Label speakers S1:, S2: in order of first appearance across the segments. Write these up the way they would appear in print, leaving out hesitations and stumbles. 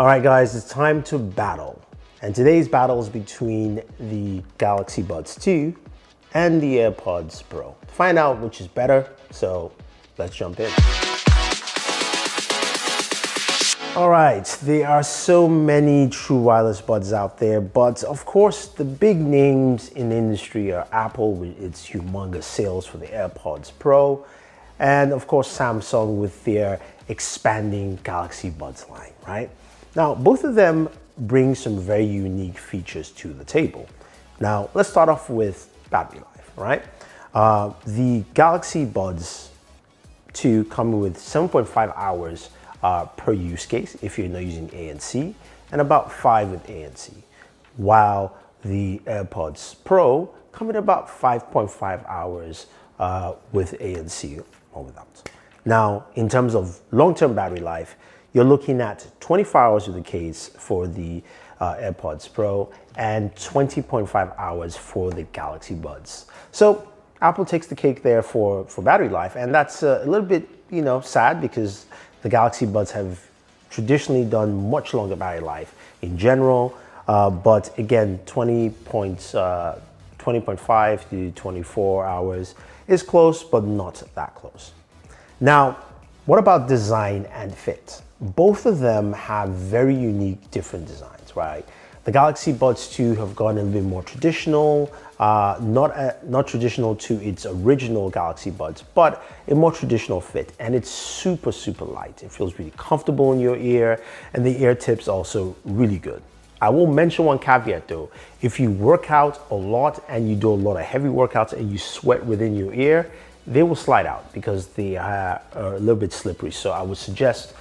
S1: All right, guys, it's time to battle. And today's battle is between the Galaxy Buds 2 and the AirPods Pro. To find out which is better, so let's jump in. All right, there are so many true wireless buds out there, but of course the big names in the industry are Apple with its humongous sales for the AirPods Pro, and of course Samsung with their expanding Galaxy Buds line, right? Now, both of them bring some very unique features to the table. Now, let's start off with battery life, right? The Galaxy Buds 2 come with 7.5 hours per use case if you're not using ANC, and about 5 with ANC, while the AirPods Pro come in about 5.5 hours with ANC or without. Now, in terms of long-term battery life, you're looking at 24 hours with the case for the AirPods Pro and 20.5 hours for the Galaxy Buds. So Apple takes the cake there for battery life, and that's a little bit, sad because the Galaxy Buds have traditionally done much longer battery life in general, but again, 20.5 to 24 hours is close, but not that close. Now, what about design and fit? Both of them have very unique, different designs, right? The Galaxy Buds 2 have gone a little bit more traditional, not traditional to its original Galaxy Buds, but a more traditional fit, and it's super, super light. It feels really comfortable in your ear, and the ear tip's also really good. I will mention one caveat though. If you work out a lot and you do a lot of heavy workouts and you sweat within your ear, they will slide out because they are a little bit slippery. So I would suggest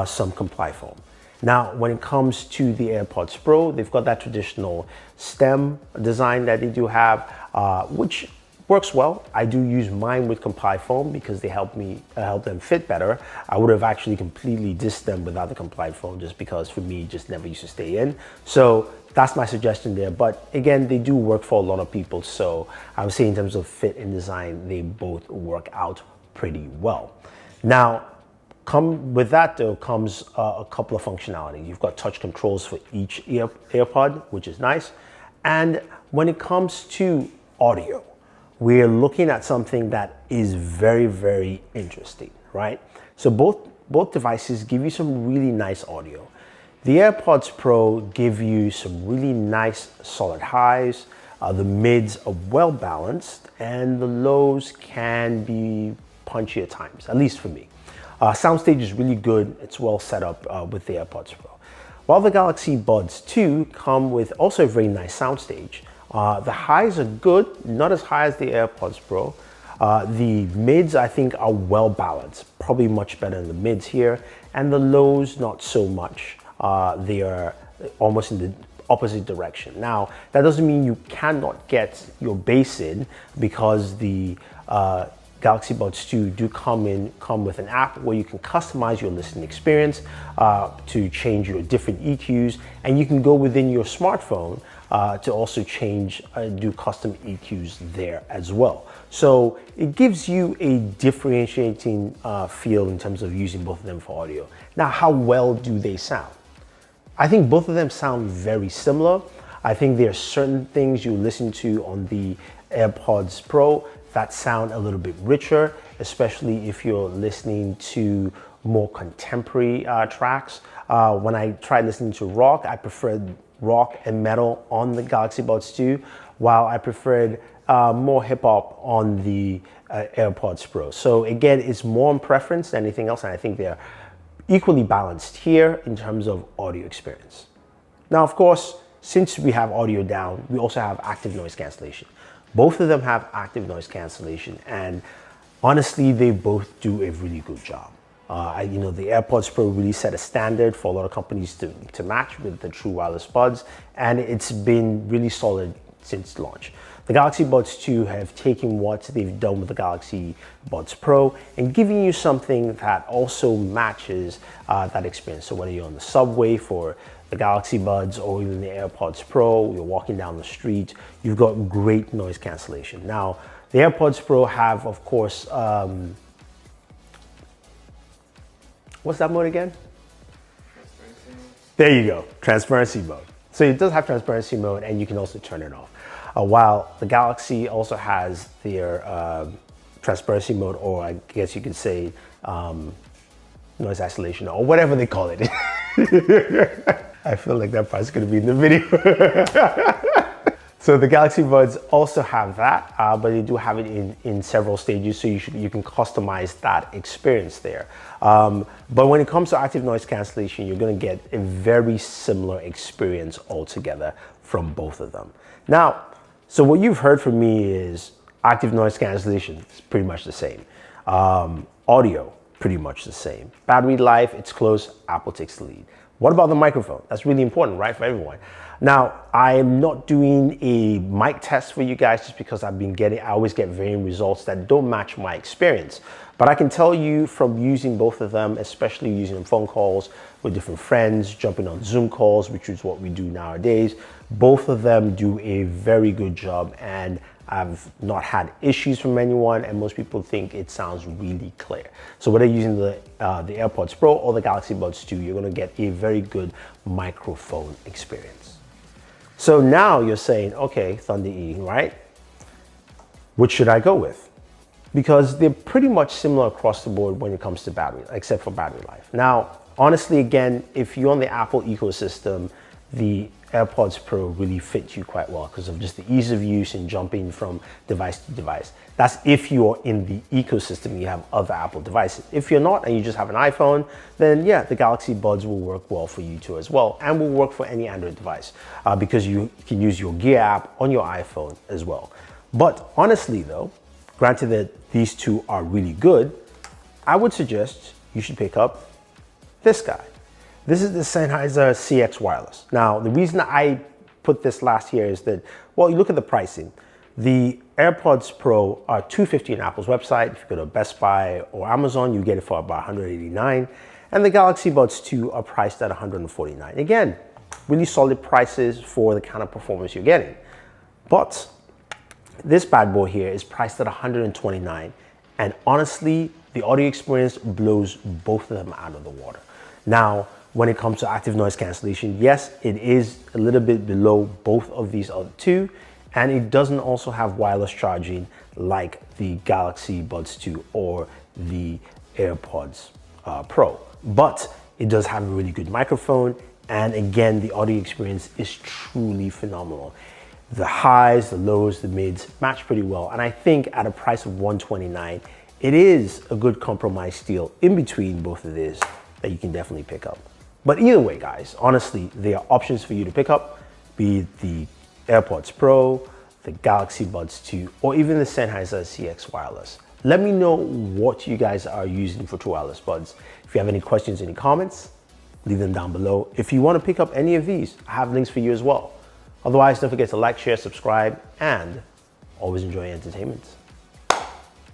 S1: some Comply foam. Now, when it comes to the AirPods Pro, they've got that traditional stem design that they do have, which works well. I do use mine with Comply foam because they help them fit better. I would have actually completely dissed them without the Comply foam just because for me, it just never used to stay in. So that's my suggestion there. But again, they do work for a lot of people. So I would say in terms of fit and design, they both work out pretty well. Now, with that though comes a couple of functionality. You've got touch controls for each AirPod, which is nice. And when it comes to audio, we're looking at something that is very, very interesting, right? So both devices give you some really nice audio. The AirPods Pro give you some really nice solid highs. The mids are well balanced, and the lows can be punchy at times, at least for me. Soundstage is really good. It's well set up with the AirPods Pro. While the Galaxy Buds 2 come with also a very nice soundstage, the highs are good, not as high as the AirPods Pro. The mids, I think, are well balanced, probably much better than the mids here, and the lows, not so much. They are almost in the opposite direction. Now, that doesn't mean you cannot get your bass in because the Galaxy Buds 2 do come with an app where you can customize your listening experience to change your different EQs, and you can go within your smartphone to also do custom EQs there as well. So it gives you a differentiating feel in terms of using both of them for audio. Now, how well do they sound? I think both of them sound very similar. I think there are certain things you listen to on the AirPods Pro that sound a little bit richer, especially if you're listening to more contemporary tracks. When I tried listening to rock, I preferred rock and metal on the Galaxy Buds 2, while I preferred more hip hop on the AirPods Pro. So again, it's more on preference than anything else, and I think they're equally balanced here in terms of audio experience. Now, of course, since we have audio down, we also have active noise cancellation. Both of them have active noise cancellation, and honestly, they both do a really good job. The AirPods Pro really set a standard for a lot of companies to match with the true wireless buds, and it's been really solid since launch. The Galaxy Buds 2 have taken what they've done with the Galaxy Buds Pro and giving you something that also matches that experience. So whether you're on the subway for the Galaxy Buds or even the AirPods Pro, you're walking down the street, you've got great noise cancellation. Now, the AirPods Pro have, of course, what's that mode again? There you go, transparency mode. So it does have transparency mode, and you can also turn it off. While the Galaxy also has their transparency mode, or I guess you could say noise isolation, or whatever they call it. I feel like that part's gonna be in the video. So the Galaxy Buds also have that, but they do have it in several stages, so you can customize that experience there. But when it comes to active noise cancellation, you're gonna get a very similar experience altogether from both of them. Now, so what you've heard from me is active noise cancellation is pretty much the same. Audio, pretty much the same. Battery life, it's close, Apple takes the lead. What about the microphone? That's really important, right, for everyone. Now, I am not doing a mic test for you guys just because I always get varying results that don't match my experience. But I can tell you from using both of them, especially using phone calls with different friends, jumping on Zoom calls, which is what we do nowadays, both of them do a very good job, and I've not had issues from anyone, and most people think it sounds really clear. So whether using the AirPods Pro or the Galaxy Buds 2, you're gonna get a very good microphone experience. So now you're saying, okay, Thunder E, right? Which should I go with? Because they're pretty much similar across the board when it comes to battery, except for battery life. Now, honestly, again, if you're on the Apple ecosystem, the AirPods Pro really fit you quite well because of just the ease of use and jumping from device to device. That's if you're in the ecosystem, you have other Apple devices. If you're not and you just have an iPhone, then yeah, the Galaxy Buds will work well for you too as well, and will work for any Android device because you can use your Gear app on your iPhone as well. But honestly though, granted that these two are really good, I would suggest you should pick up this guy. This is the Sennheiser CX Wireless. Now, the reason I put this last here is that, well, you look at the pricing. The AirPods Pro are $250 on Apple's website. If you go to Best Buy or Amazon, you get it for about $189. And the Galaxy Buds 2 are priced at $149. Again, really solid prices for the kind of performance you're getting. But this bad boy here is priced at $129. And honestly, the audio experience blows both of them out of the water. Now, when it comes to active noise cancellation, yes, it is a little bit below both of these other two, and it doesn't also have wireless charging like the Galaxy Buds 2 or the AirPods Pro. But it does have a really good microphone, and again, the audio experience is truly phenomenal. The highs, the lows, the mids match pretty well, and I think at a price of $129, it is a good compromise deal in between both of these that you can definitely pick up. But either way, guys, honestly, there are options for you to pick up, be it the AirPods Pro, the Galaxy Buds 2, or even the Sennheiser CX Wireless. Let me know what you guys are using for true wireless buds. If you have any questions, any comments, leave them down below. If you want to pick up any of these, I have links for you as well. Otherwise, don't forget to like, share, subscribe, and always enjoy entertainment.